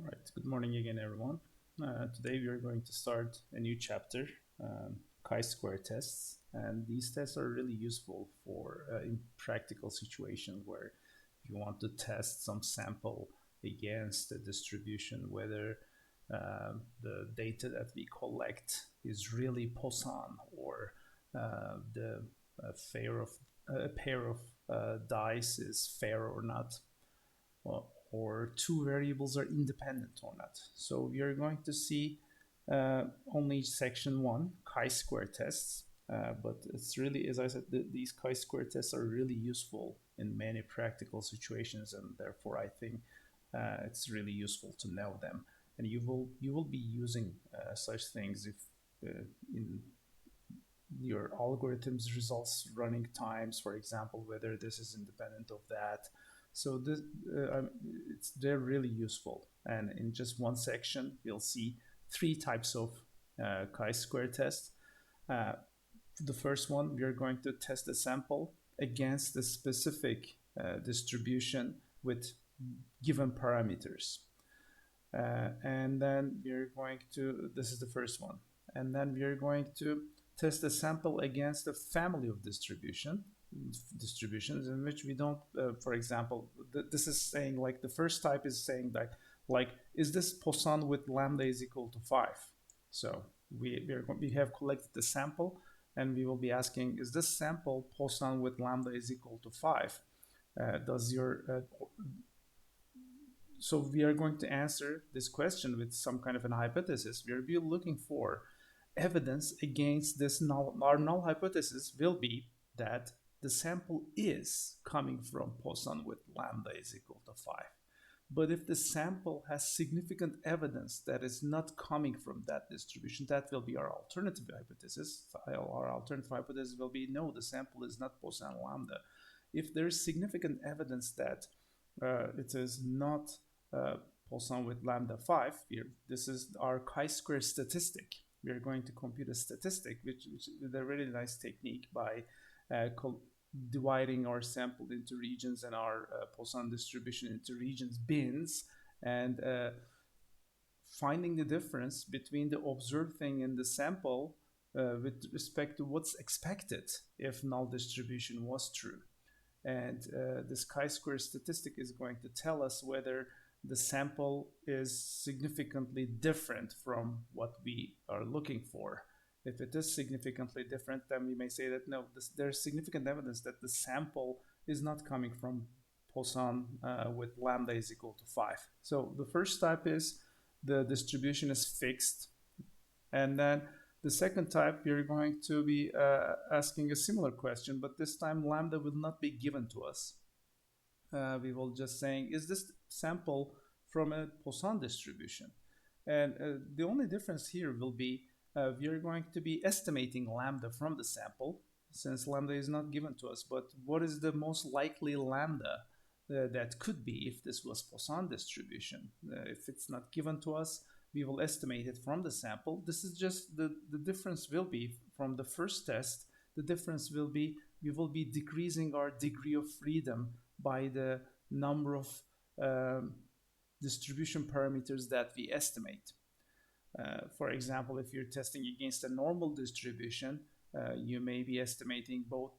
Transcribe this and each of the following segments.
All right, good morning again, everyone. Today we are going to start a new chapter, chi-square tests, and these tests are really useful for in practical situations where you want to test some sample against the distribution, whether the data that we collect is really Poisson or the a pair of dice is fair or not, or two variables are independent or not. So we are going to see only section one, chi-square tests. But it's really, as I said, these chi-square tests are really useful in many practical situations, and therefore I think it's really useful to know them. And you will be using such things if in your algorithms results running times, for example, whether this is independent of that. So they're really useful. And in just one section, we'll see three types of chi-square tests. Uh, the first one, we are going to test a sample against a specific distribution with given parameters. And then we're going to, this is the first one. And then we're going to test a sample against a family of distributions in which we don't, for example, this is saying like the first type is saying that like, is this Poisson with lambda is equal to 5? So we have collected the sample and we will be asking, is this sample Poisson with lambda is equal to 5? Does your So we are going to answer this question with some kind of an hypothesis. We are looking for evidence against this null. Our null hypothesis will be that the sample is coming from Poisson with lambda is equal to 5. But if the sample has significant evidence that is not coming from that distribution, that will be our alternative hypothesis. Our alternative hypothesis will be no, the sample is not Poisson lambda. If there is significant evidence that it is not Poisson with lambda 5, this is our chi-square statistic. We are going to compute a statistic, which is a really nice technique by dividing our sample into regions and our Poisson distribution into regions bins, and finding the difference between the observed thing in the sample with respect to what's expected if null distribution was true. And this chi-square statistic is going to tell us whether the sample is significantly different from what we are looking for. If it is significantly different, then we may say that no, there's significant evidence that the sample is not coming from Poisson with lambda is equal to 5. So the first type is the distribution is fixed. And then the second type, you're going to be asking a similar question, but this time lambda will not be given to us. We will just saying, is this sample from a Poisson distribution? And the only difference here will be we are going to be estimating lambda from the sample, since lambda is not given to us. But what is the most likely lambda that could be if this was Poisson distribution? If it's not given to us, we will estimate it from the sample. This is just the difference will be from the first test. The difference will be we will be decreasing our degree of freedom by the number of distribution parameters that we estimate. For example, if you're testing against a normal distribution, you may be estimating both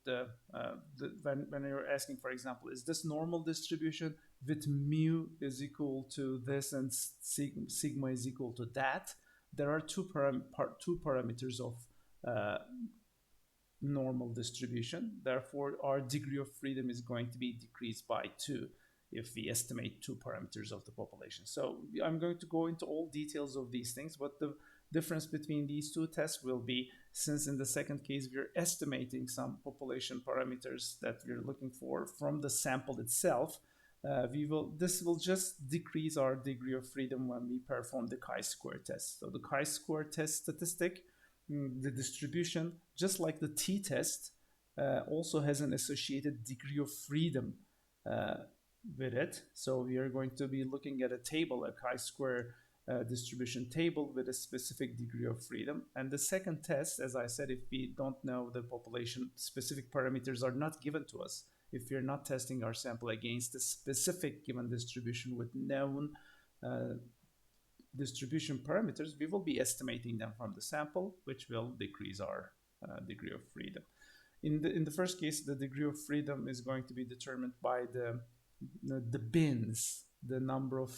when you're asking, for example, is this normal distribution with mu is equal to this and sigma is equal to that? There are two parameters of normal distribution. Therefore, our degree of freedom is going to be decreased by 2 if we estimate 2 parameters of the population. So I'm going to go into all details of these things, but the difference between these two tests will be, since in the second case we're estimating some population parameters that we're looking for from the sample itself, this will just decrease our degree of freedom when we perform the chi-square test. So the chi-square test statistic, the distribution, just like the t-test, also has an associated degree of freedom with it. So we are going to be looking at a table, a chi-square distribution table with a specific degree of freedom. And the second test, as I said, if we don't know the population, specific parameters are not given to us. If we're not testing our sample against a specific given distribution with known distribution parameters, we will be estimating them from the sample, which will decrease our degree of freedom. In the first case, the degree of freedom is going to be determined by the bins, the number of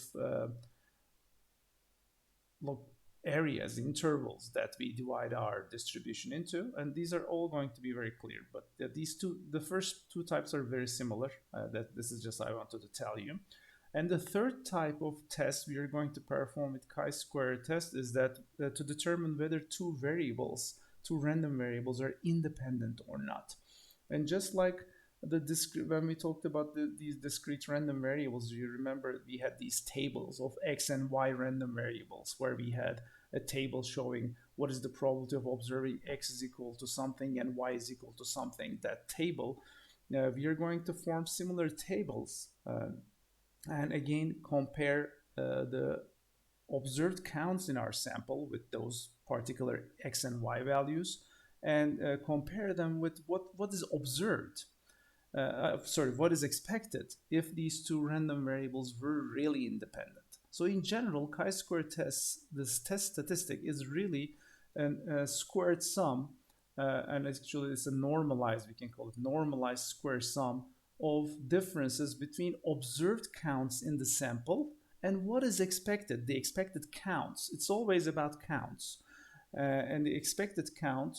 areas, intervals that we divide our distribution into, and these are all going to be very clear. But the first two types are very similar. That this is just I wanted to tell you. And the third type of test we are going to perform with chi-square test is that to determine whether two random variables are independent or not. And just like when we talked about these discrete random variables, you remember we had these tables of x and y random variables where we had a table showing what is the probability of observing x is equal to something and y is equal to something. That table, we are going to form similar tables and again compare the observed counts in our sample with those particular x and y values and compare them with what is observed. What is expected if these two random variables were really independent. So in general, chi-square tests, this test statistic is really a squared sum, and actually it's a normalized, we can call it normalized square sum of differences between observed counts in the sample and what is expected, the expected counts. It's always about counts. And the expected count,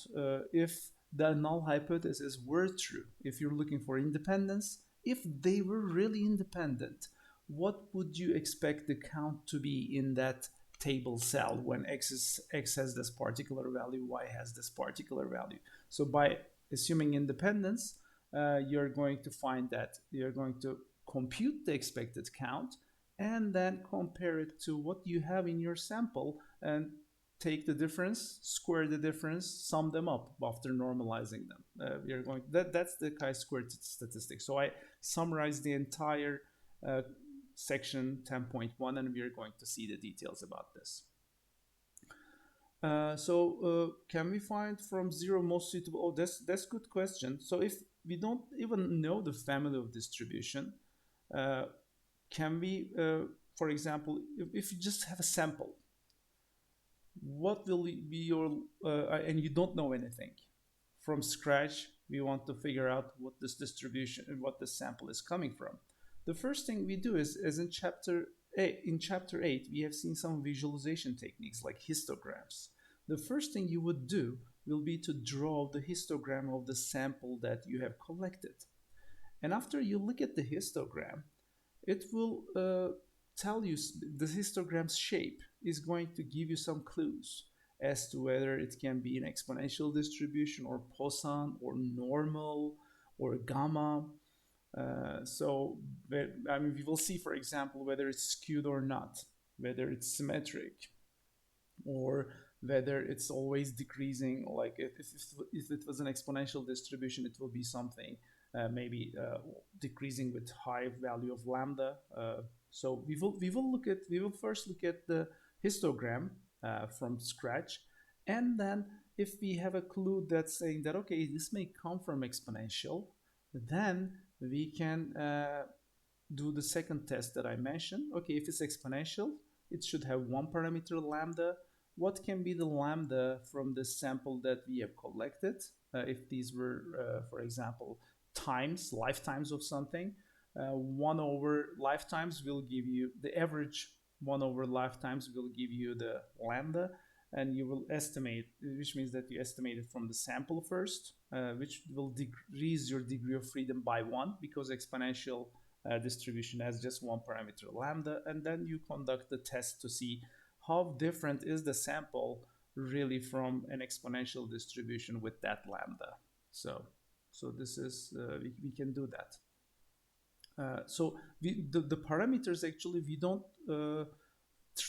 if the null hypothesis were true, if you're looking for independence, if they were really independent, what would you expect the count to be in that table cell when x has this particular value, y has this particular value? So by assuming independence, you're going to find that you're going to compute the expected count and then compare it to what you have in your sample and take the difference, square the difference, sum them up after normalizing them. That's the chi-squared statistic. So I summarized the entire section 10.1, and we are going to see the details about this. Can we find from zero most suitable? Oh, that's a good question. So if we don't even know the family of distribution, can we, for example, if you just have a sample, what will be your, and you don't know anything. From scratch, we want to figure out what this distribution and what the sample is coming from. The first thing we do is as in chapter 8, we have seen some visualization techniques like histograms. The first thing you would do will be to draw the histogram of the sample that you have collected. And after you look at the histogram, it will tell you, the histogram's shape is going to give you some clues as to whether it can be an exponential distribution or Poisson or normal or gamma. We will see, for example, whether it's skewed or not, whether it's symmetric, or whether it's always decreasing. Like if it was an exponential distribution, it will be something maybe decreasing with high value of lambda. So we will first look at the histogram from scratch, and then if we have a clue that's saying that okay, this may come from exponential, then we can do the second test that I mentioned. Okay, if it's exponential, it should have one parameter lambda. What can be the lambda from the sample that we have collected? If these were, for example, lifetimes of something, 1 over lifetimes will give you the average. 1 over lifetimes will give you the lambda, and you will estimate, which means that you estimate it from the sample first, which will decrease your degree of freedom by 1 because exponential distribution has just one parameter lambda, and then you conduct the test to see how different is the sample really from an exponential distribution with that lambda. So this is we can do that. The parameters, actually we don't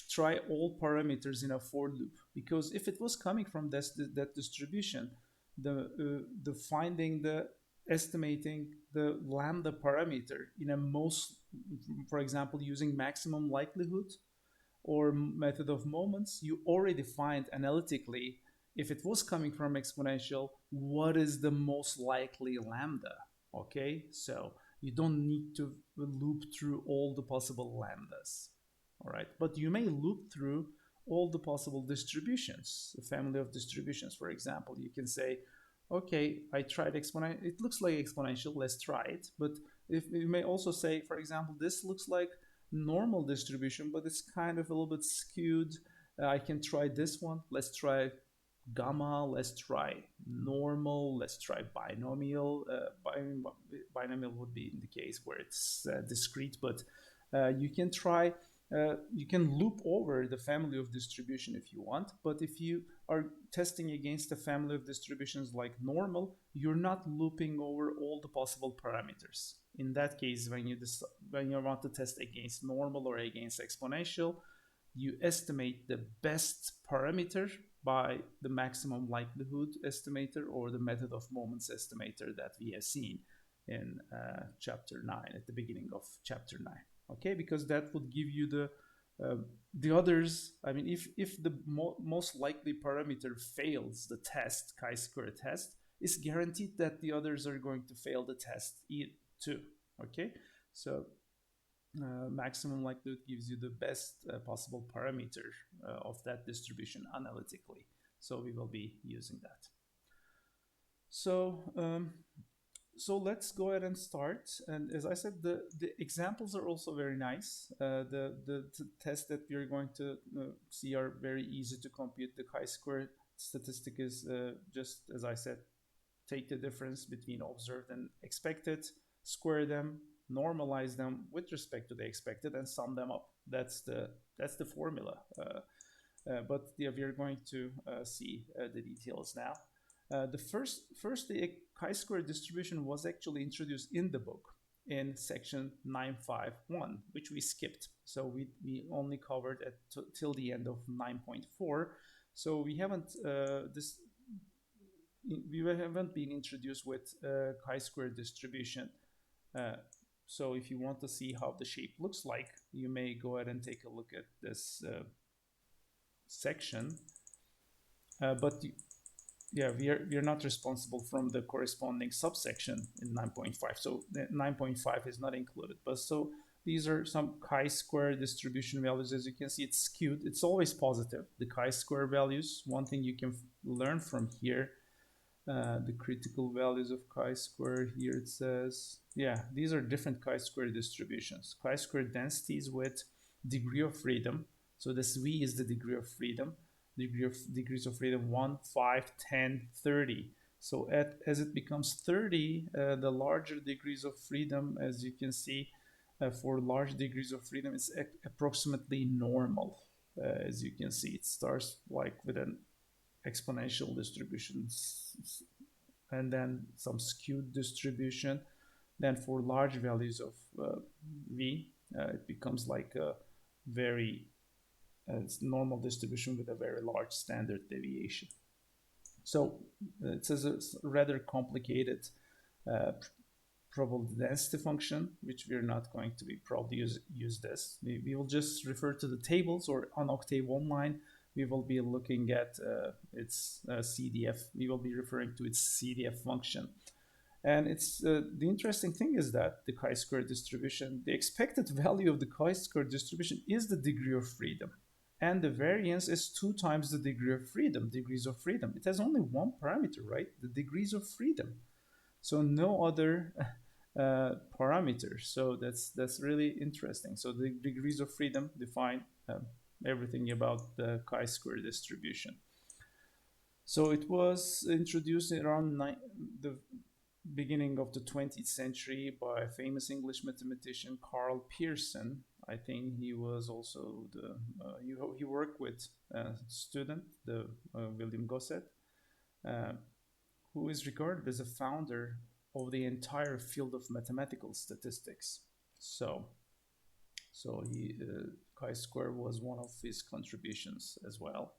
try all parameters in a for loop, because if it was coming from that distribution, the estimating the lambda parameter in a most, for example, using maximum likelihood or method of moments, you already find analytically, if it was coming from exponential, what is the most likely lambda. Okay, so you don't need to loop through all the possible lambdas. All right, but you may loop through all the possible distributions, the family of distributions. For example, you can say, okay, I tried exponential, it looks like exponential, let's try it. But if you may also say, for example, this looks like normal distribution, but it's kind of a little bit skewed. I can try this one. Let's try gamma. Let's try normal. Let's try binomial. Binomial would be in the case where it's discrete, but you can try. You can loop over the family of distribution if you want, but if you are testing against a family of distributions like normal, you're not looping over all the possible parameters. In that case, when you want to test against normal or against exponential, you estimate the best parameter by the maximum likelihood estimator or the method of moments estimator that we have seen in chapter 9, at the beginning of chapter 9. Okay, because that would give you the others. I mean, if the most likely parameter fails the test, chi-square test, it's guaranteed that the others are going to fail the test too. Okay, so maximum likelihood gives you the best possible parameter of that distribution analytically. So we will be using that. So let's go ahead and start. And as I said, the examples are also very nice. The tests that we are going to see are very easy to compute. The chi-square statistic is just, as I said, take the difference between observed and expected, square them, normalize them with respect to the expected, and sum them up. That's the formula. But yeah, we are going to see the details now. The the chi-square distribution was actually introduced in the book in section 951, which we skipped. So we only covered till the end of 9.4. So we haven't been introduced with chi-square distribution. So if you want to see how the shape looks like, you may go ahead and take a look at this section. Yeah, we are not responsible from the corresponding subsection in 9.5. So 9.5 is not included. But so these are some chi-square distribution values. As you can see, it's skewed. It's always positive. The chi-square values, one thing you can learn from here, the critical values of chi-square here, it says, yeah, these are different chi-square distributions. Chi-square densities with degree of freedom. So this V is the degree of freedom. Degrees of freedom 1, 5, 10, 30. So as it becomes 30, the larger degrees of freedom, as you can see, for large degrees of freedom, it's approximately normal. As you can see, it starts like with an exponential distribution and then some skewed distribution. Then for large values of V, it becomes like a very it's normal distribution with a very large standard deviation. So it's a rather complicated probability density function, which we're not going to be probably use this. We will just refer to the tables, or on Octave Online, we will be looking at its CDF. We will be referring to its CDF function. And it's the interesting thing is that the chi-square distribution, the expected value of the chi-square distribution is the degree of freedom. And the variance is 2 times the degree of freedom, degrees of freedom. It has only one parameter, right? The degrees of freedom. So no other parameters. So that's really interesting. So the degrees of freedom define everything about the chi-square distribution. So it was introduced around the beginning of the 20th century by a famous English mathematician, Carl Pearson. I think he was also he worked with a student, William Gosset, who is regarded as a founder of the entire field of mathematical statistics. So chi-square was one of his contributions as well.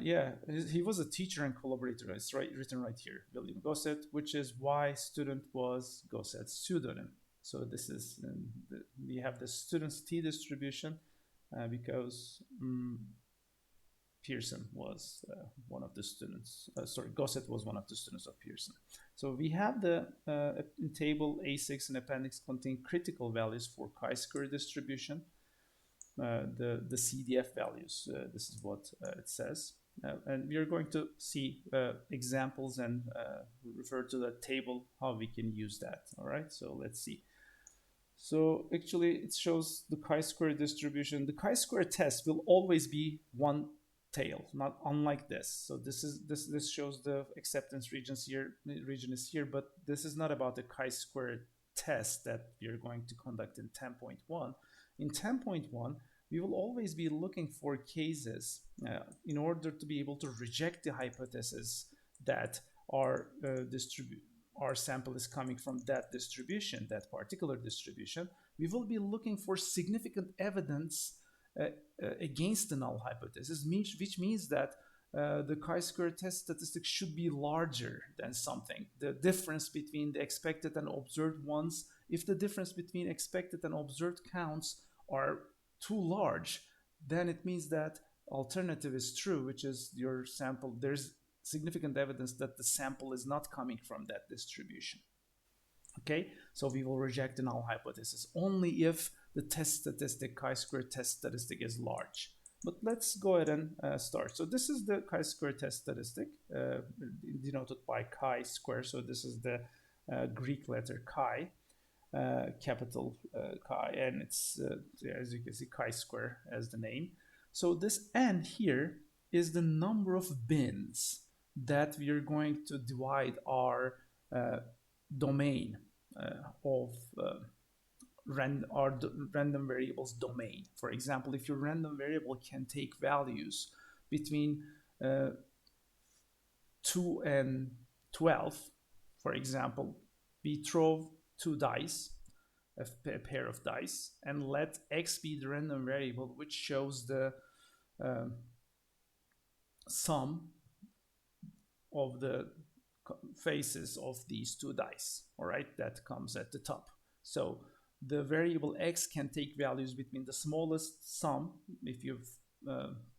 Yeah, he was a teacher and collaborator. It's written right here, William Gosset, which is why student was Gosset's pseudonym. So this is, we have the student's t distribution because Pearson was one of the students. Gosset was one of the students of Pearson. So we have the in table A6 and appendix contain critical values for chi-square distribution. the CDF values. This is what it says. And we are going to see examples and refer to the table how we can use that. All right, so let's see. So actually it shows the chi-square distribution. The chi-square test will always be one tail, not unlike this. So this shows the acceptance regions here, region is here, but this is not about the chi-square test that we are going to conduct in 10.1. In 10.1, we will always be looking for cases in order to be able to reject the hypothesis that our our sample is coming from that distribution, that particular distribution. We will be looking for significant evidence against the null hypothesis, which means that the chi-square test statistic should be larger than something. The difference between the expected and observed ones, if the difference between expected and observed counts are too large, then it means that alternative is true, which is your sample, there's significant evidence that the sample is not coming from that distribution. Okay, so we will reject the null hypothesis only if the test statistic, chi-square test statistic, is large. But let's go ahead and start. So this is the chi-square test statistic denoted by chi-square. So this is the Greek letter chi, capital chi, and it's as you can see chi-square as the name. So this n here is the number of bins that we are going to divide our domain of our random variables domain. For example, if your random variable can take values between 2 and 12, for example, we throw two dice, a pair of dice, and let x be the random variable which shows the sum of the faces of these two dice, all right, that comes at the top. So the variable x can take values between the smallest sum. If you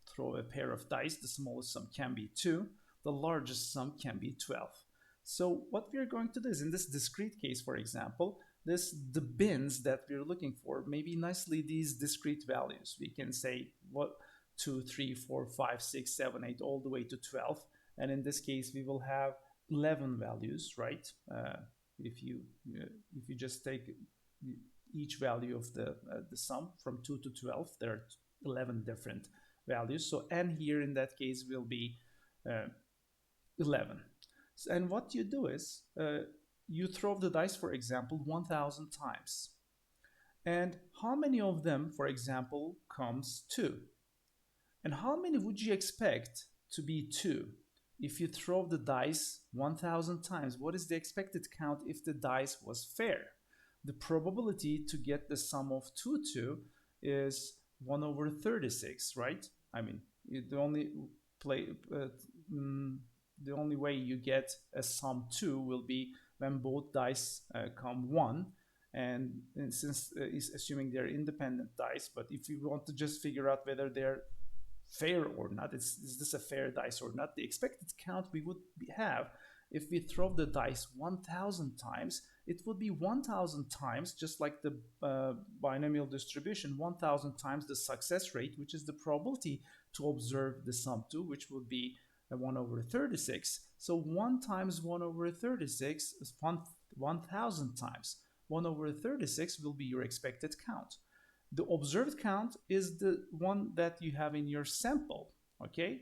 throw a pair of dice, the smallest sum can be 2, the largest sum can be 12. So what we're going to do is, in this discrete case, for example, the bins that we're looking for may be nicely these discrete values. We can say what 2, 3, 4, 5, 6, 7, 8, all the way to 12. And in this case, we will have 11 values, right? If you just take each value of the sum from 2 to 12, there are 11 different values. So n here in that case will be 11. And what you do is you throw the dice, for example, 1,000 times. And how many of them, for example, comes 2? And how many would you expect to be 2? If you throw the dice 1,000 times, what is the expected count if the dice was fair? The probability to get the sum of 2 is 1 over 36, right? I mean, the only way you get a sum 2 will be when both dice come 1, and since it's assuming they're independent dice. But if you want to just figure out whether they're fair or not, is this a fair dice or not, the expected count we would have if we throw the dice 1,000 times, it would be 1,000 times, just like the binomial distribution, 1,000 times the success rate, which is the probability to observe the sum 2, which would be 1 over 36. So 1 times 1 over 36 is 1,000 times. 1 over 36 will be your expected count. The observed count is the one that you have in your sample, okay?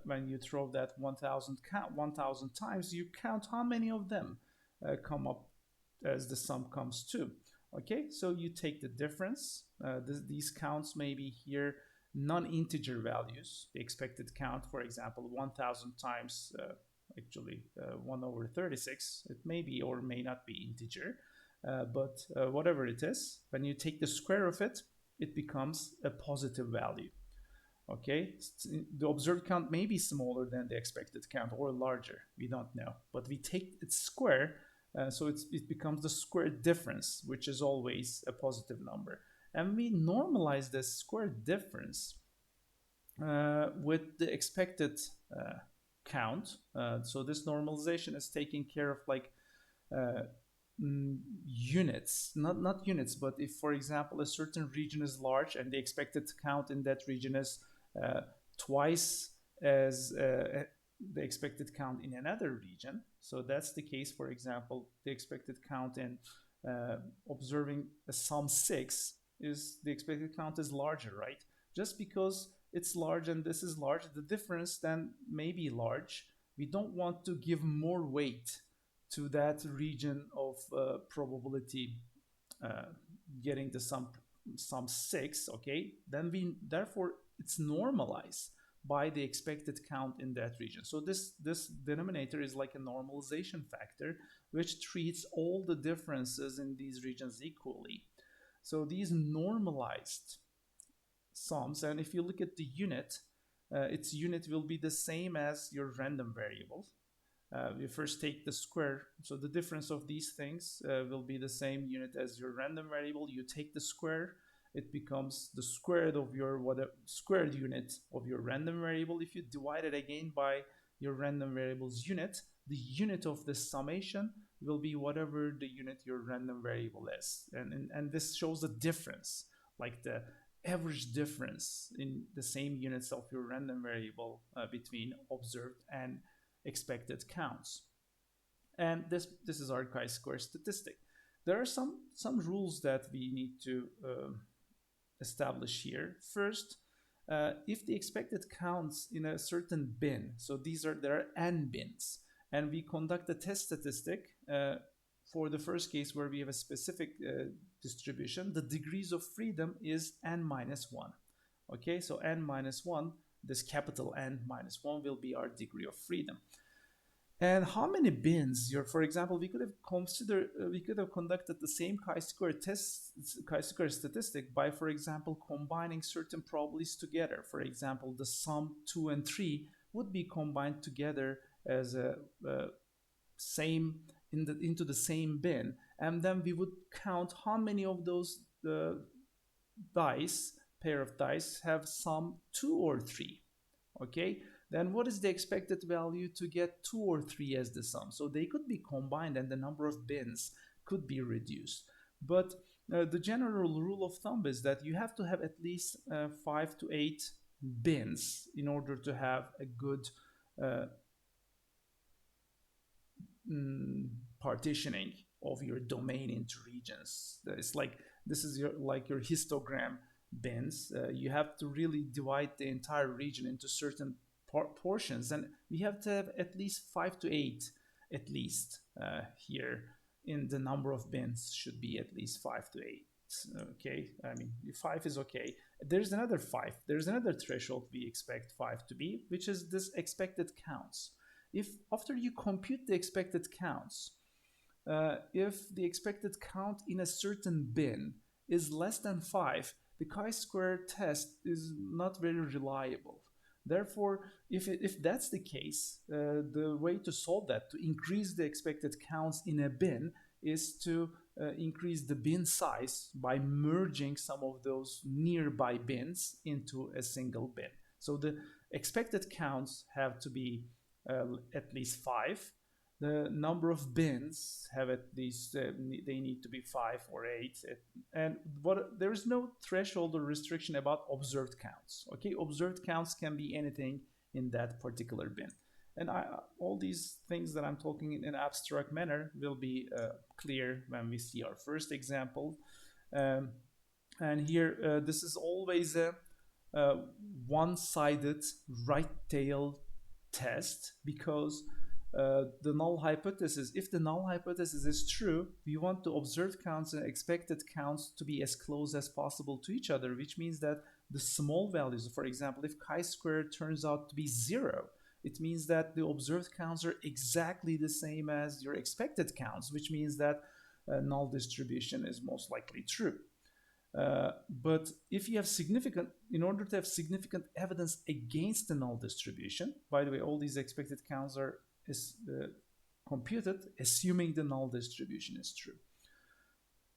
When you throw that 1,000 times, you count how many of them come up as the sum comes to, okay? So you take the difference. These counts may be here non-integer values. The expected count, for example, 1,000 times, 1 over 36, it may be or may not be integer. But whatever it is, when you take the square of it, it becomes a positive value. Okay, the observed count may be smaller than the expected count or larger, we don't know. But we take its square, so it becomes the square difference, which is always a positive number. And we normalize this square difference with the expected count. So this normalization is taking care of like units, not units, but if, for example, a certain region is large and the expected count in that region is uh, twice as the expected count in another region. So that's the case. For example, the expected count in uh, observing a sum 6 is the expected count is larger, right? Just because it's large and this is large, the difference then may be large. We don't want to give more weight to that region of probability uh, getting the sum 6. Okay, then we therefore it's normalized by the expected count in that region. So this denominator is like a normalization factor which treats all the differences in these regions equally. So these normalized sums, and if you look at the unit, its unit will be the same as your random variable. We first take the square, so the difference of these things will be the same unit as your random variable. You take the square, it becomes the squared of your squared unit of your random variable. If you divide it again by your random variable's unit, the unit of the summation will be whatever the unit your random variable is, and this shows the difference, like the average difference in the same units of your random variable between observed and expected counts. And this is our chi-square statistic. There are some rules that we need to establish here. First, if the expected counts in a certain bin, so there are n bins, and we conduct a test statistic for the first case where we have a specific distribution, the degrees of freedom is n minus 1. Okay, so n minus 1, this capital N minus 1 will be our degree of freedom. And how many bins? For example, we could have conducted the same chi-square statistic by, for example, combining certain probabilities together. For example, the sum 2 and 3 would be combined together as a same into the same bin, and then we would count how many of those pair of dice have sum 2 or 3. Okay, then what is the expected value to get 2 or 3 as the sum? So they could be combined and the number of bins could be reduced. But the general rule of thumb is that you have to have at least 5 to 8 bins in order to have a good partitioning of your domain into regions. It's like this is your histogram bins. You have to really divide the entire region into certain portions, and we have to have at least 5 to 8 at least here in the number of bins should be at least 5 to 8. Okay, I mean 5 is okay. There's another 5. There's another threshold we expect 5 to be, which is this expected counts. If after you compute the expected counts, if the expected count in a certain bin is less than 5, the chi-square test is not very reliable. Therefore, if that's the case, the way to solve that, to increase the expected counts in a bin, is to increase the bin size by merging some of those nearby bins into a single bin. So the expected counts have to be at least 5. The number of bins have at least they need to be 5 or 8, and there is no threshold or restriction about observed counts. Okay, observed counts can be anything in that particular bin, and all these things that I'm talking in an abstract manner will be clear when we see our first example. And here this is always a one-sided right tail test, because the null hypothesis, if the null hypothesis is true, we want the observed counts and expected counts to be as close as possible to each other, which means that the small values, for example, if chi-squared turns out to be 0, it means that the observed counts are exactly the same as your expected counts, which means that null distribution is most likely true. But if you have in order to have significant evidence against the null distribution, by the way, all these expected counts are computed assuming the null distribution is true.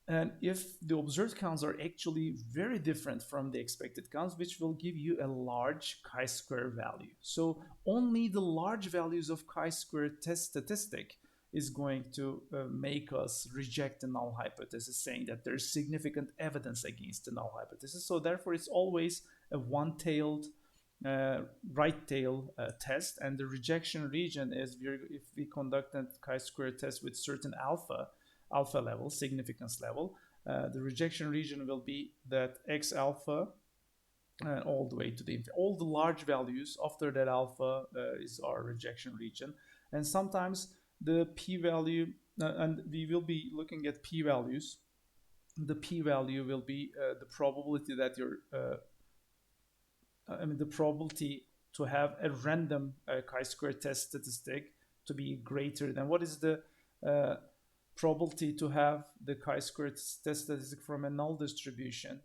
And if the observed counts are actually very different from the expected counts, which will give you a large chi-square value. So only the large values of chi-square test statistic is going to make us reject the null hypothesis, saying that there's significant evidence against the null hypothesis. So therefore, it's always a one-tailed, right tail test, and the rejection region is if we conduct a chi-square test with certain alpha level, significance level, the rejection region will be that x alpha all the way to the all the large values after that alpha is our rejection region. And sometimes the p-value, and we will be looking at p-values. The p-value will be the probability that your the probability to have a random chi-square test statistic to be greater than what is the probability to have the chi-square test statistic from a null distribution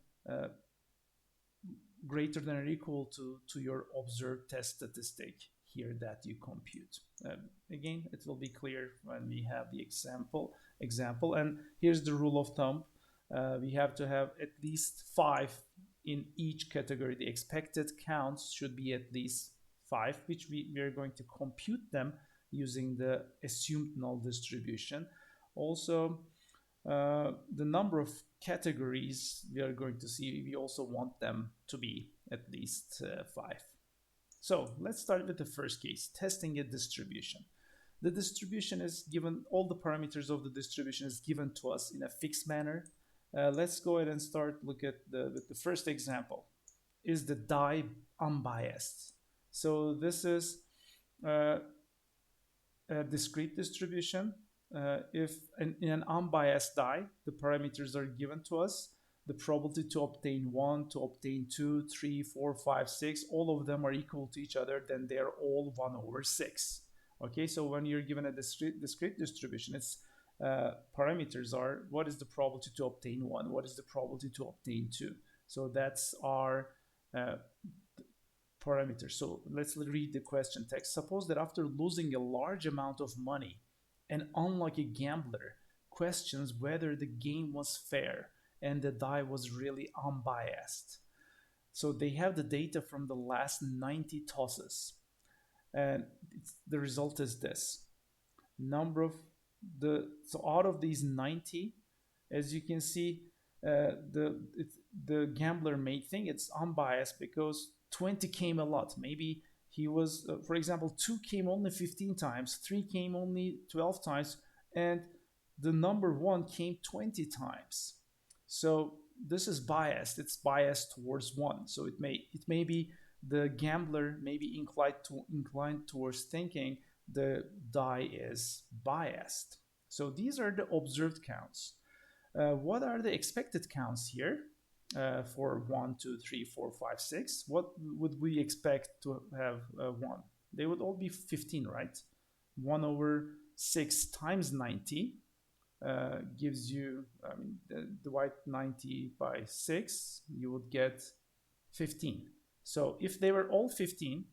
greater than or equal to your observed test statistic here that you compute. Again, it will be clear when we have the example. And here's the rule of thumb. We have to have at least 5 in each category. The expected counts should be at least 5, which we are going to compute them using the assumed null distribution. Also, the number of categories we are going to see, we also want them to be at least 5. So let's start with the first case, testing a distribution. The distribution is given, all the parameters of the distribution is given to us in a fixed manner. Let's go ahead and start look at the first example. Is the die unbiased? So this is a discrete distribution. If in an unbiased die, the parameters are given to us, the probability to obtain 1, to obtain 2, 3, 4, 5, 6, all of them are equal to each other, then they're all 1/6. Okay, so when you're given a discrete distribution, its parameters are what is the probability to obtain 1, what is the probability to obtain 2. So that's our parameter. So let's read the question text. Suppose that after losing a large amount of money, an unlucky gambler questions whether the game was fair and the die was really unbiased. So they have the data from the last 90 tosses. And the result is this. So out of these 90, as you can see, the gambler may think it's unbiased because 20 came a lot. Maybe he was, for example, 2 came only 15 times, 3 came only 12 times, and the number 1 came 20 times. So this is biased. It's biased towards 1. So it may be the gambler may be inclined towards thinking the die is biased. So these are the observed counts. What are the expected counts here? For 1, 2, 3, 4, 5, 6, what would we expect to have 1? They would all be 15, right? 1/6 times 90 gives you, divide 90 by 6, you would get 15. So if they were all 15,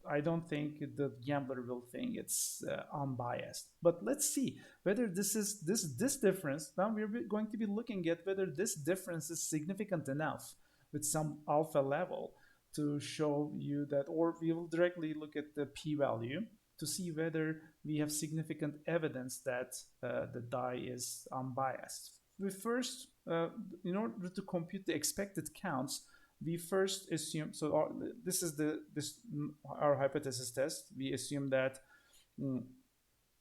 I don't think the gambler will think it's unbiased. But let's see whether this difference. Now we're going to be looking at whether this difference is significant enough with some alpha level to show you that, or we will directly look at the p-value to see whether we have significant evidence that the die is unbiased. We first, in order to compute the expected counts, we first assume, so this is our hypothesis test. We assume that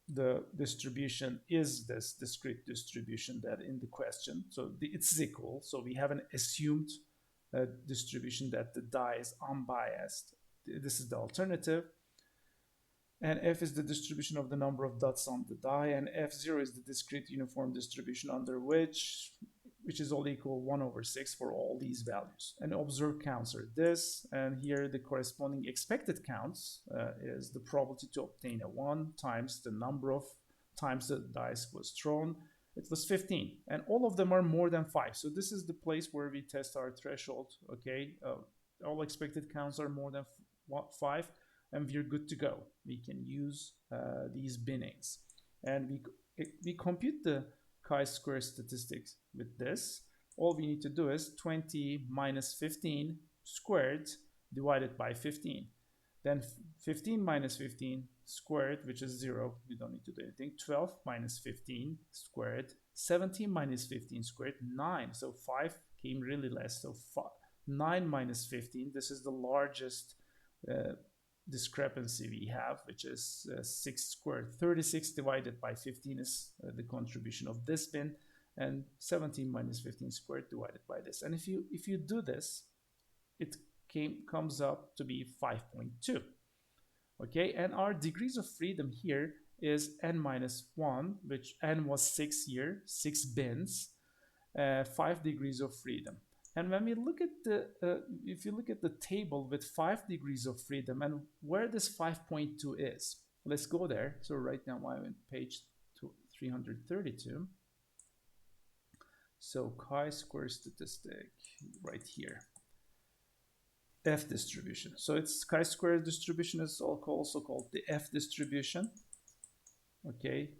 the distribution is this discrete distribution that in the question. So it's equal. So we have an assumed distribution that the die is unbiased. This is the alternative. And F is the distribution of the number of dots on the die, and F0 is the discrete uniform distribution under which is all equal 1/6 for all these values. And observed counts are this, and here the corresponding expected counts is the probability to obtain a 1 times the number of times the dice was thrown. It was 15, and all of them are more than 5. So this is the place where we test our threshold. Okay, all expected counts are more than 5, and we're good to go. We can use these binnings, and we compute the chi-square statistics with this. All we need to do is 20 minus 15 squared divided by 15. Then 15 minus 15 squared, which is 0, you don't need to do anything. 12 minus 15 squared, 17 minus 15 squared, 9. So 5 came really less. So 9 minus 15, this is the largest discrepancy we have, which is 6 squared. 36 divided by 15 is the contribution of this bin, and 17 minus 15 squared divided by this. And if you do this, it comes up to be 5.2. Okay, and our degrees of freedom here is n minus 1, which n was 6 here, 6 bins, 5 degrees of freedom. And when we look at the, if you look at the table with 5 degrees of freedom and where this 5.2 is, let's go there. So right now I'm on page 332. So chi-square statistic right here. F distribution. So it's chi-square distribution is also called the F distribution. Okay.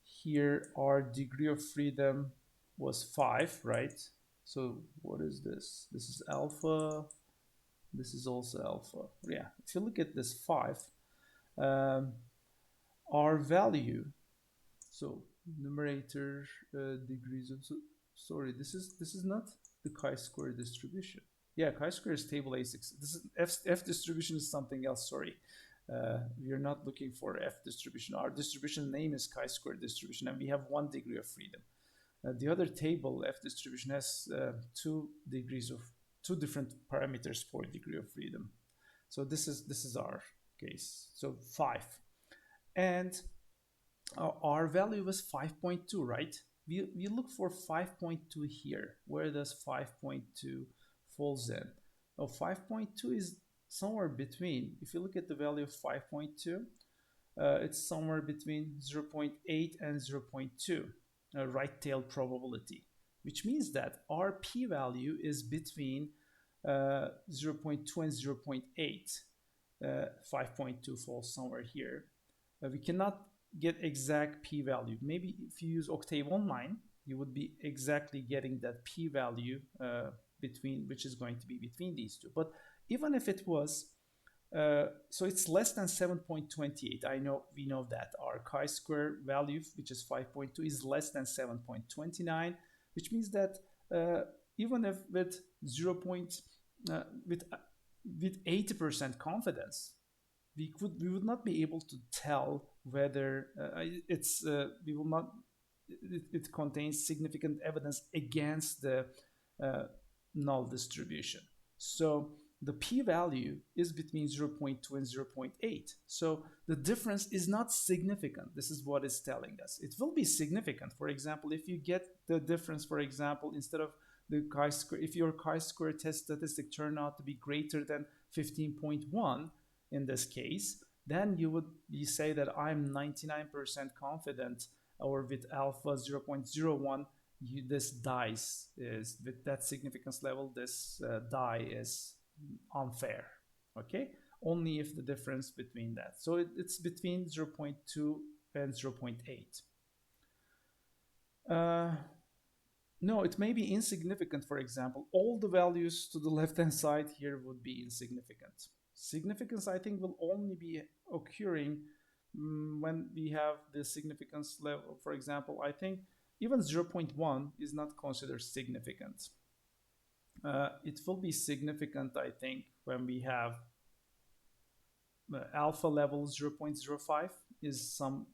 Here our degree of freedom was 5, right? So what is this? This is alpha. This is also alpha. Yeah. If you look at this 5, our value. So numerator degrees of. Sorry, this is not the chi-square distribution. Yeah, chi-square is table A6. This is F distribution is something else. Sorry, we are not looking for F distribution. Our distribution name is chi-square distribution, and we have 1 degree of freedom. The other table, F distribution, has 2 different parameters for degree of freedom. So this is our case. So 5, and our value was 5.2, right? We look for 5.2 here. Where does 5.2 falls in? Oh, 5.2 is somewhere between. If you look at the value of 5.2, it's somewhere between 0.8 and 0.2, right tail probability, which means that our p-value is between 0.2 and 0.8. 5.2 falls somewhere here. We cannot get exact p-value. Maybe if you use Octave Online, you would be exactly getting that p-value which is going to be between these two. But even if it was, so it's less than 7.28. We know that our chi-square value, which is 5.2, is less than 7.29, which means that even if with with 80% confidence, we would not be able to tell whether it contains significant evidence against the null distribution. So the p-value is between 0.2 and 0.8. So the difference is not significant. This is what it's telling us. It will be significant. For example, if you get the difference, for example, instead of the chi-square, if your chi-square test statistic turned out to be greater than 15.1 in this case, then you say that I'm 99% confident, or with alpha 0.01, this dice is, with that significance level, this die is unfair. Okay, only if the difference between that. So it's between 0.2 and 0.8. No, it may be insignificant. For example, all the values to the left-hand side here would be insignificant. Significance, I think, will only be occurring when we have the significance level. For example, I think even 0.1 is not considered significant. It will be significant, I think, when we have alpha level 0.05 is some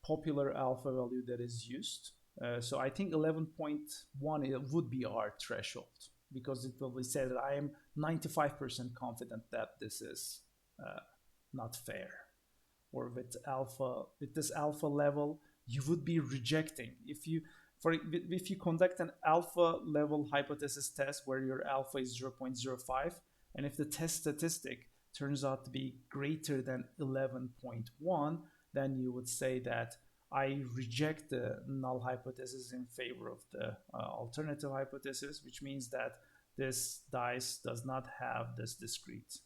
popular alpha value that is used. So I think 11.1 would be our threshold, because it will be said that I am 95% confident that this is not fair. Or with this alpha level, you would be rejecting. If you conduct an alpha level hypothesis test where your alpha is 0.05, and if the test statistic turns out to be greater than 11.1, then you would say that I reject the null hypothesis in favor of the alternative hypothesis, which means that this dice does not have this discrete,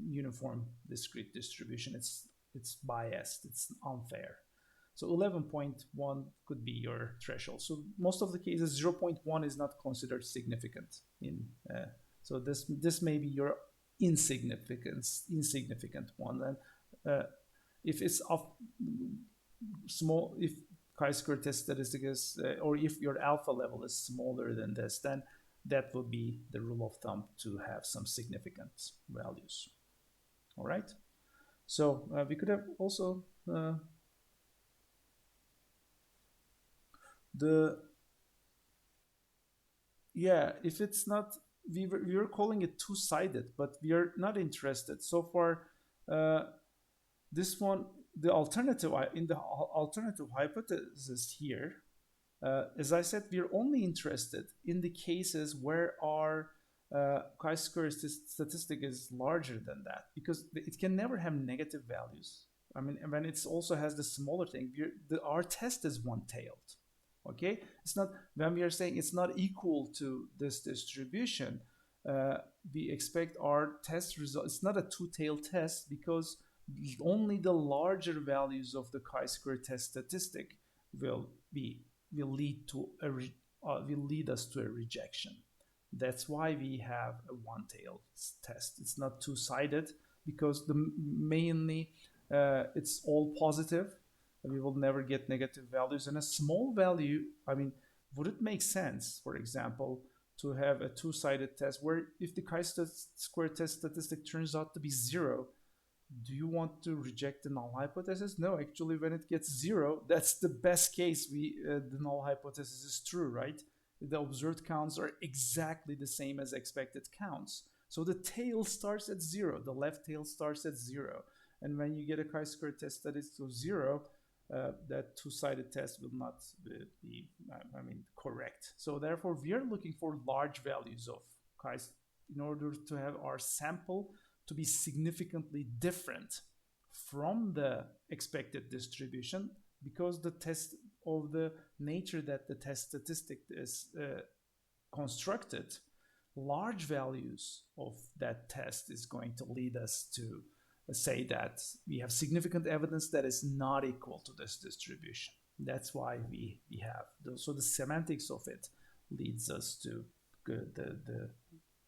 uniform discrete distribution. It's biased, it's unfair. So 11.1 could be your threshold. So most of the cases, 0.1 is not considered significant. So this may be your insignificant one. And if it's of small, if chi-square test statistic is, or if your alpha level is smaller than this, then that would be the rule of thumb to have some significant values. All right. So we could have also the yeah, if it's not, we were calling it two-sided, but we are not interested so far. uh, this one, the alternative, in the alternative hypothesis here, as I said, we're only interested in the cases where our chi-square statistic is larger than that, because it can never have negative values. I mean, when it also has the smaller thing, our test is one-tailed. Okay, it's not, when we are saying it's not equal to this distribution, uh, we expect our test result. It's not a two-tailed test, because only the larger values of the chi-square test statistic will be will lead to will lead us to a rejection. That's why we have a one-tailed test. It's not two-sided, because the mainly it's all positive. We will never get negative values. And a small value, I mean, would it make sense, for example, to have a two-sided test where if the chi-square test statistic turns out to be zero, do you want to reject the null hypothesis? No, actually, when it gets zero, that's the best case. The null hypothesis is true, right? The observed counts are exactly the same as expected counts. So the tail starts at zero, the left tail starts at zero. And when you get a chi-square test that is to zero, that two-sided test will not be, I mean, correct. So therefore, we are looking for large values of chi in order to have our sample to be significantly different from the expected distribution, because the test of the nature that the test statistic is constructed, large values of that test is going to lead us to say that we have significant evidence that is not equal to this distribution. That's why we have those. So the semantics of it leads us to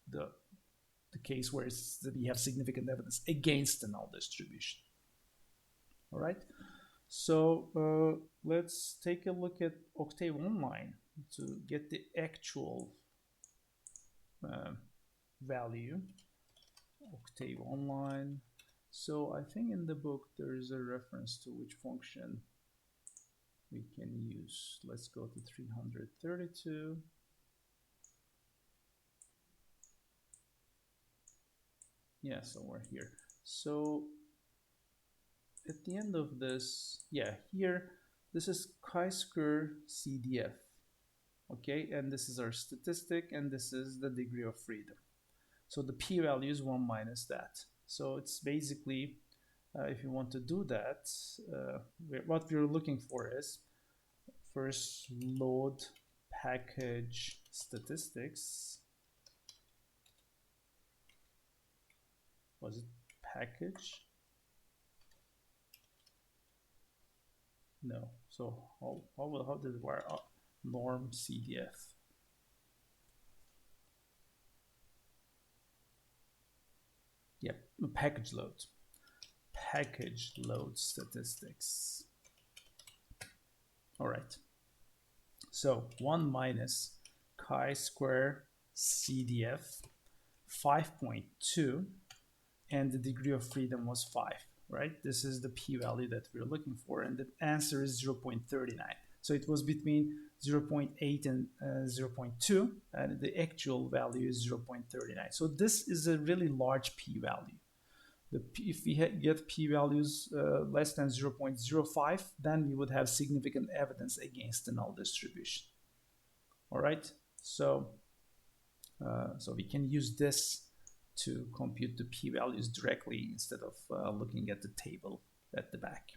the case where we have significant evidence against the null distribution. All right. So let's take a look at Octave Online to get the actual value. Octave Online. So I think in the book there is a reference to which function we can use. Let's go to 332. Yeah, somewhere here. So at the end of this, yeah, here, this is chi-square CDF. Okay, and this is our statistic, and this is the degree of freedom. So the p-value is 1 minus that. So it's basically, if you want to do that, what we're looking for is first load package statistics. Was it package? No. So how did it work? Norm CDF. Yep, package load. Package load statistics. All right. So 1 minus chi-square CDF 5.2, and the degree of freedom was 5, right? This is the p-value that we're looking for, and the answer is 0.39. So it was between 0.8 and 0.2, and the actual value is 0.39. So this is a really large p-value. If we get p-values less than 0.05, then we would have significant evidence against the null distribution. All right, so we can use this to compute the p-values directly instead of looking at the table at the back.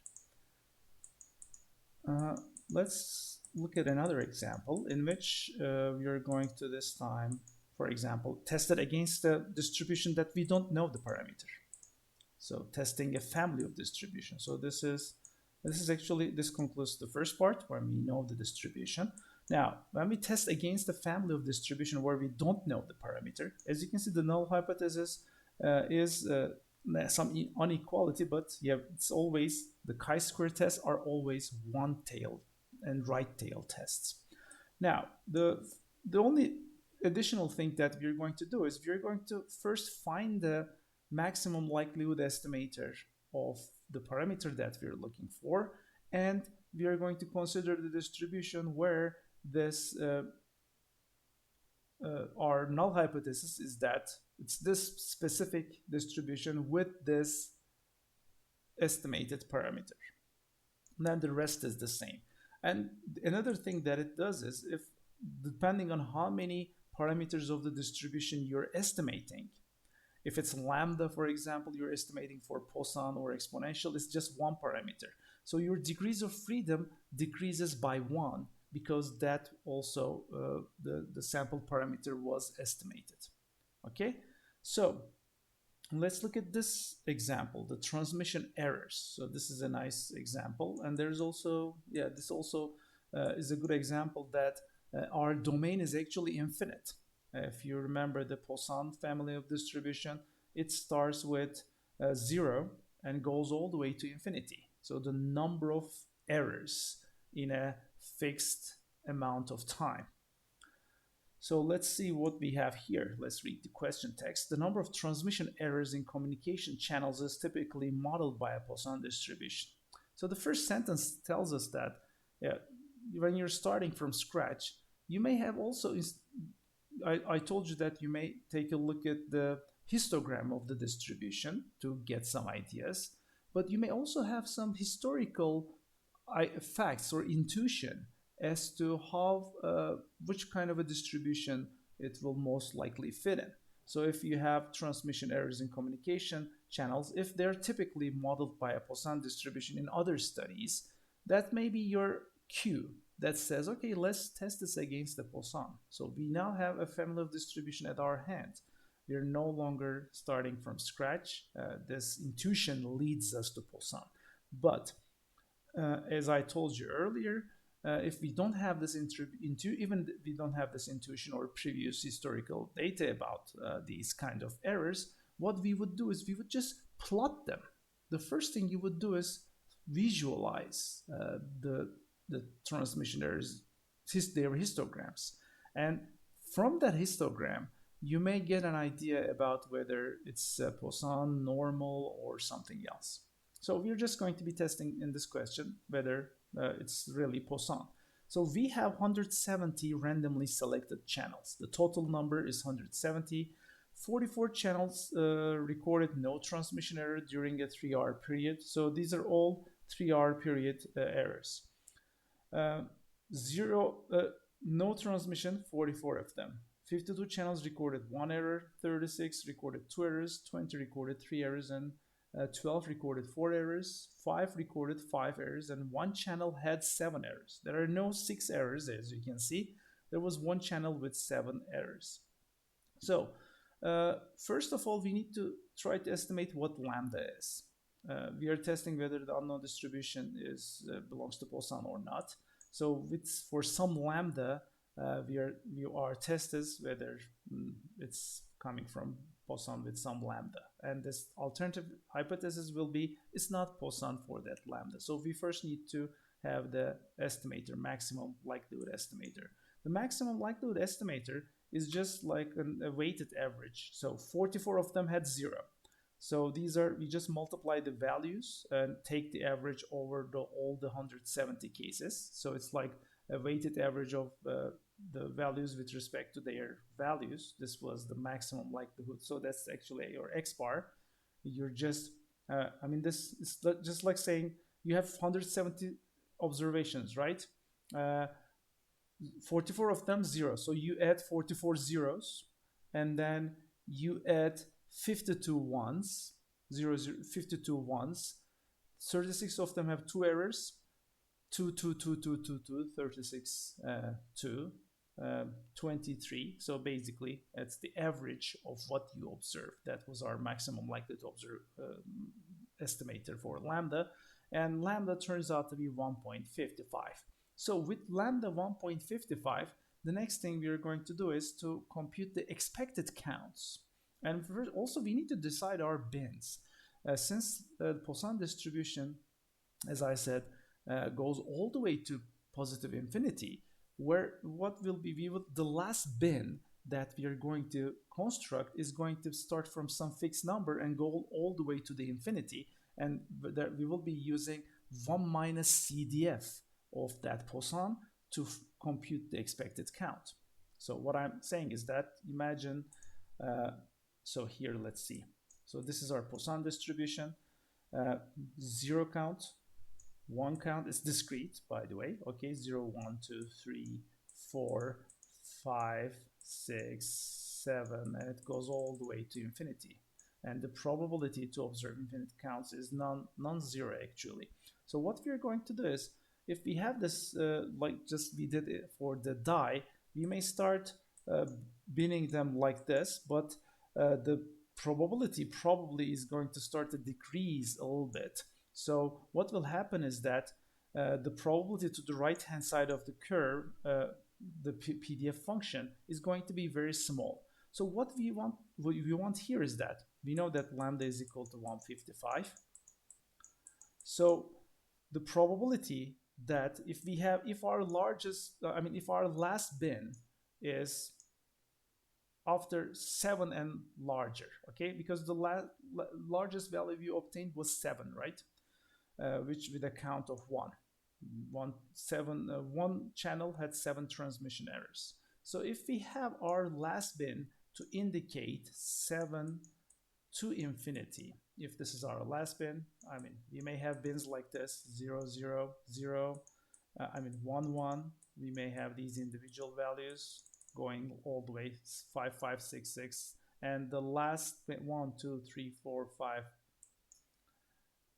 Let's look at another example in which we are going to this time, for example, test it against a distribution that we don't know the parameter. So testing a family of distribution. So this concludes the first part where we know the distribution. Now, when we test against the family of distribution where we don't know the parameter, as you can see, the null hypothesis is some inequality, but yeah, it's always the chi-square tests are always one-tailed and right-tailed tests. Now, the only additional thing that we're going to do is we're going to first find the maximum likelihood estimator of the parameter that we're looking for, and we are going to consider the distribution where this our null hypothesis is that it's this specific distribution with this estimated parameter. And then the rest is the same. And another thing that it does is if depending on how many parameters of the distribution you're estimating, if it's lambda, for example, you're estimating for Poisson or exponential, it's just one parameter. So your degrees of freedom decreases by one because that also the sample parameter was estimated. Okay, so let's look at this example, the transmission errors. So this is a nice example, and there's also, yeah, this also is a good example that our domain is actually infinite. If you remember the Poisson family of distribution, it starts with 0 and goes all the way to infinity. So the number of errors in a fixed amount of time. So let's see what we have here. Let's read the question text. The number of transmission errors in communication channels is typically modeled by a Poisson distribution. So the first sentence tells us that when you're starting from scratch, you may have also, I told you that you may take a look at the histogram of the distribution to get some ideas, but you may also have some historical facts or intuition as to how which kind of a distribution it will most likely fit in. So if you have transmission errors in communication channels, if they're typically modeled by a Poisson distribution in other studies, that may be your cue that says, okay, let's test this against the Poisson. So we now have a family of distribution at our hand. We are no longer starting from scratch. This intuition leads us to Poisson. But as I told you earlier, if we don't have this even we don't have this intuition or previous historical data about these kind of errors, what we would do is we would just plot them. The first thing you would do is visualize the transmission errors, their histograms, and from that histogram you may get an idea about whether it's Poisson, normal, or something else. So we're just going to be testing in this question whether it's really Poisson. So we have 170 randomly selected channels. The total number is 170. 44 channels recorded no transmission error during a 3-hour period. So these are all 3-hour period errors. No transmission, 44 of them. 52 channels recorded 1 error, 36 recorded 2 errors, 20 recorded 3 errors, and 12 recorded 4 errors, 5 recorded 5 errors, and 1 channel had 7 errors. There are no 6 errors, as you can see. There was 1 channel with 7 errors. So first of all, we need to try to estimate what lambda is. We are testing whether the unknown distribution belongs to Poisson or not. So for some lambda, our test is whether it's coming from Poisson with some lambda. And this alternative hypothesis will be it's not Poisson for that lambda. So we first need to have the estimator, maximum likelihood estimator. The maximum likelihood estimator is just like a weighted average. So 44 of them had 0. So we just multiply the values and take the average over all the 170 cases. So it's like a weighted average of the values with respect to their values. This was the maximum likelihood. So that's actually your X bar. You're just, this is just like saying you have 170 observations, right? 44 of them 0. So you add 44 zeros, and then you add 52 ones, 52 ones. 36 of them have 2 errors. 2, 2, 2, 2, 2, 2, 36, 2, 23. So basically, that's the average of what you observe. That was our maximum likely to observe estimator for lambda. And lambda turns out to be 1.55. So with lambda 1.55, the next thing we are going to do is to compute the expected counts. And also we need to decide our bins. Since the Poisson distribution, as I said, goes all the way to positive infinity, where what will be the last bin that we are going to construct is going to start from some fixed number and go all the way to the infinity, and that we will be using 1 minus CDF of that Poisson to compute the expected count. So what I'm saying is that imagine, so here let's see. So this is our Poisson distribution. 0 count, 1 count is discrete, by the way. Okay, 0, 1, 2, 3, 4, 5, 6, 7, and it goes all the way to infinity. And the probability to observe infinite counts is non-zero actually. So what we're going to do is, if we have this, like just we did it for the die, we may start binning them like this, but the probability probably is going to start to decrease a little bit. So what will happen is that the probability to the right-hand side of the curve, the PDF function, is going to be very small. So what we want here is that we know that lambda is equal to 155. So the probability that if our last bin is after 7 and larger, okay, because the largest value we obtained was 7, right? Which with a count of 1. One channel had 7 transmission errors. So if we have our last bin to indicate 7 to infinity, if this is our last bin, I mean, we may have bins like this, 0, 0, 0, 1, 1. We may have these individual values going all the way 5, 5, 6, 6, and the last 1, 2, 3, 4, 5,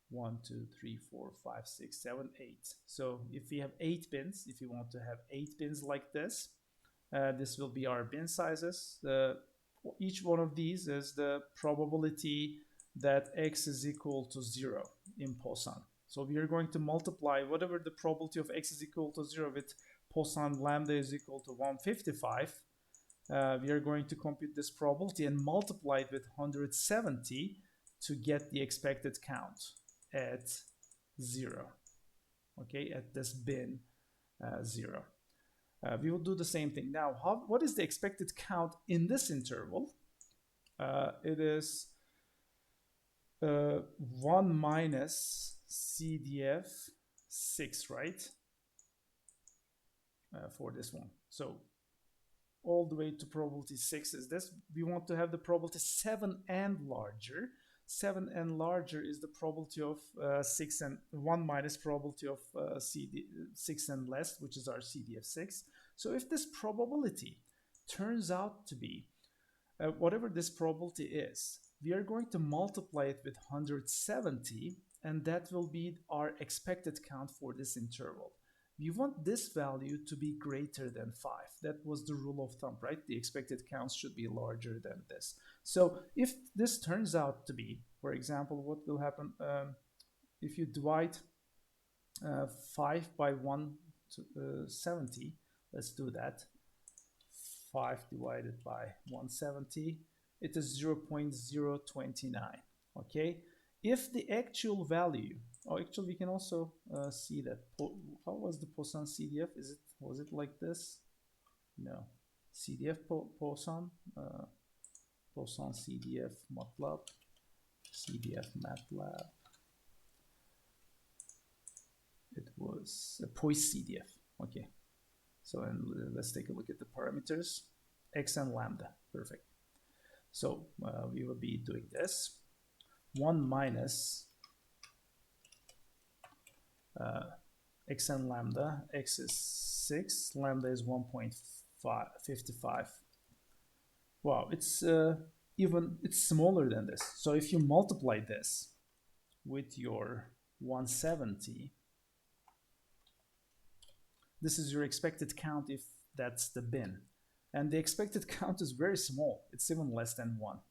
1, 2, 3, 4, 5, 6, 7, 8. So if we have 8 bins, if you want to have 8 bins like this, this will be our bin sizes. Each one of these is the probability that x is equal to 0 in Poisson. So we are going to multiply whatever the probability of x is equal to 0 with Poisson lambda is equal to 155. We are going to compute this probability and multiply it with 170 to get the expected count at 0, okay, at this bin 0. We will do the same thing. Now, what is the expected count in this interval? It is 1 minus CDF 6, right? For this one. So all the way to probability 6 is this. We want to have the probability 7 and larger. 7 and larger is the probability of 6 and 1 minus probability of 6 and less, which is our CDF 6. So if this probability turns out to be whatever this probability is, we are going to multiply it with 170, and that will be our expected count for this interval. We want this value to be greater than 5. That was the rule of thumb, right? The expected counts should be larger than this. So if this turns out to be, for example, what will happen if you divide 5 by 170, let's do that. 5 divided by 170, it is 0.029, okay? If the actual value, or actually we can also see that, how was the Poisson CDF? Was it like this? No. CDF Poisson, Poisson CDF MATLAB, CDF MATLAB. It was a Poisson CDF, okay. So and let's take a look at the parameters, x and lambda, perfect. So we will be doing this. 1 minus x and lambda. X is 6, lambda is 1.55. Wow, it's smaller than this. So if you multiply this with your 170, this is your expected count if that's the bin. And the expected count is very small. It's even less than 1.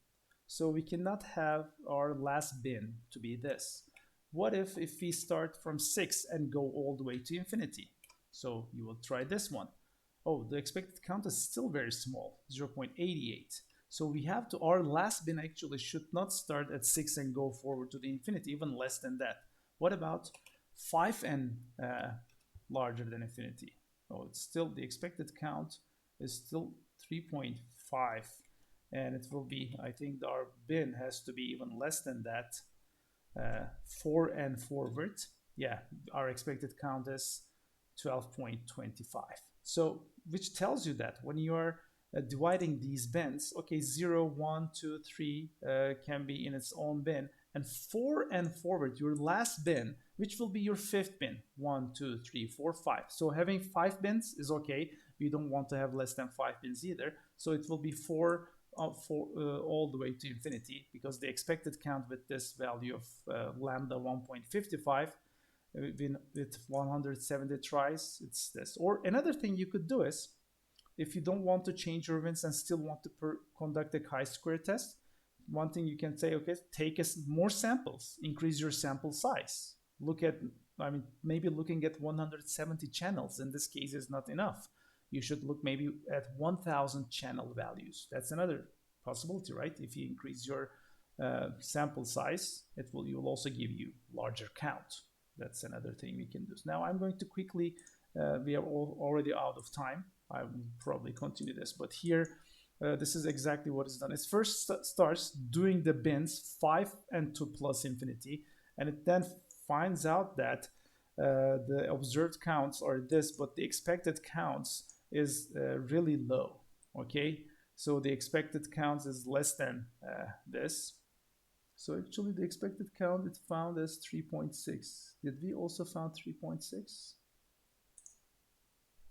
So we cannot have our last bin to be this. What if we start from 6 and go all the way to infinity? So you will try this one. Oh, the expected count is still very small, 0.88. So we have to, our last bin actually should not start at 6 and go forward to the infinity, even less than that. What about 5n larger than infinity? Oh, it's still, the expected count is still 3.5. And it will be, I think our bin has to be even less than that, 4 and forward. Yeah, our expected count is 12.25. So, which tells you that when you are dividing these bins, okay, 0, 1, 2, 3 can be in its own bin, and 4 and forward, your last bin, which will be your fifth bin, 1, 2, 3, 4, 5. So having 5 bins is okay. We don't want to have less than 5 bins either. So it will be 4 all the way to infinity, because the expected count with this value of lambda 1.55 with 170 tries, it's this. Or another thing you could do is, if you don't want to change your wins and still want to conduct a chi-square test, one thing you can say, okay, take more samples, increase your sample size. Look at, I mean, maybe looking at 170 channels in this case is not enough. You should look maybe at 1,000 channel values. That's another possibility, right? If you increase your sample size, you will also give you larger count. That's another thing we can do. Now I'm going to quickly, we are already out of time. I will probably continue this, but here, this is exactly what is done. It first starts doing the bins 5 and 2 plus infinity, and it then finds out that the observed counts are this, but the expected counts is really low, okay? So the expected counts is less than this. So actually the expected count it found as 3.6. Did we also found 3.6?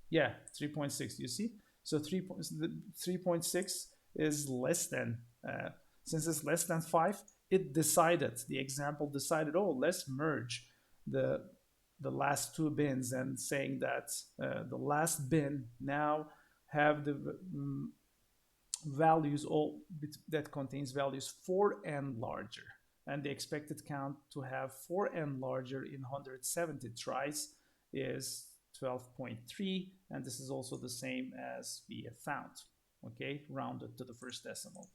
Yeah, 3.6, you see? So 3.6 is less than, since it's less than 5, it decided, the example decided, oh, let's merge the last two bins, and saying that the last bin now have the values all that contains values 4 and larger, and the expected count to have 4 and larger in 170 tries is 12.3, and this is also the same as we have found, okay, rounded to the first decimal.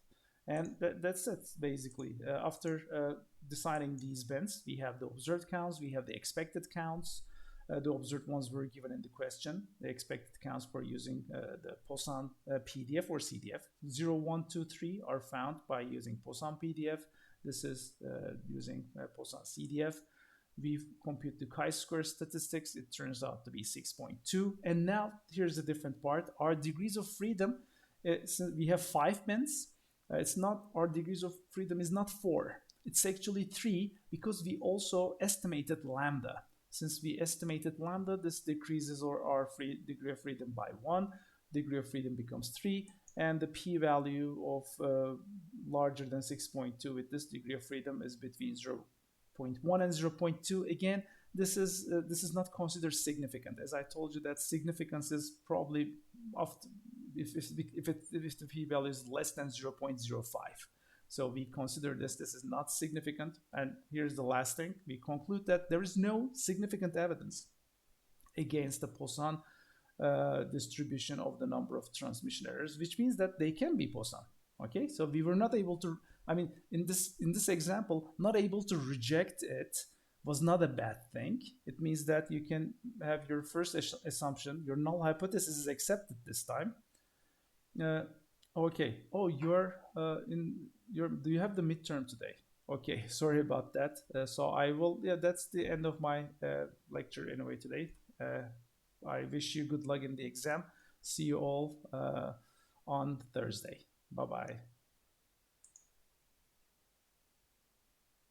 And that's it, basically. After deciding these bins, we have the observed counts, we have the expected counts. The observed ones were given in the question. The expected counts for using the Poisson PDF or CDF. 0, 1, 2, 3 are found by using Poisson PDF. This is using Poisson CDF. We compute the chi-square statistics. It turns out to be 6.2. And now here's the different part. Our degrees of freedom, since we have 5 bins, it's not, our degrees of freedom is not 4. It's actually 3, because we also estimated lambda. Since we estimated lambda, this decreases our degree of freedom by 1. Degree of freedom becomes 3. And the p-value of larger than 6.2 with this degree of freedom is between 0.1 and 0.2. Again, this is not considered significant. As I told you, that significance is probably often, if the p-value is less than 0.05. So we consider this is not significant. And here's the last thing. We conclude that there is no significant evidence against the Poisson distribution of the number of transmission errors, which means that they can be Poisson. Okay, so we were not able to, I mean, in this example, not able to reject it was not a bad thing. It means that you can have your first assumption, your null hypothesis is accepted this time. Okay. Oh, you're do you have the midterm today? Okay, sorry about that. So I will, yeah, that's the end of my lecture anyway today. I wish you good luck in the exam. See you all on Thursday. Bye-bye.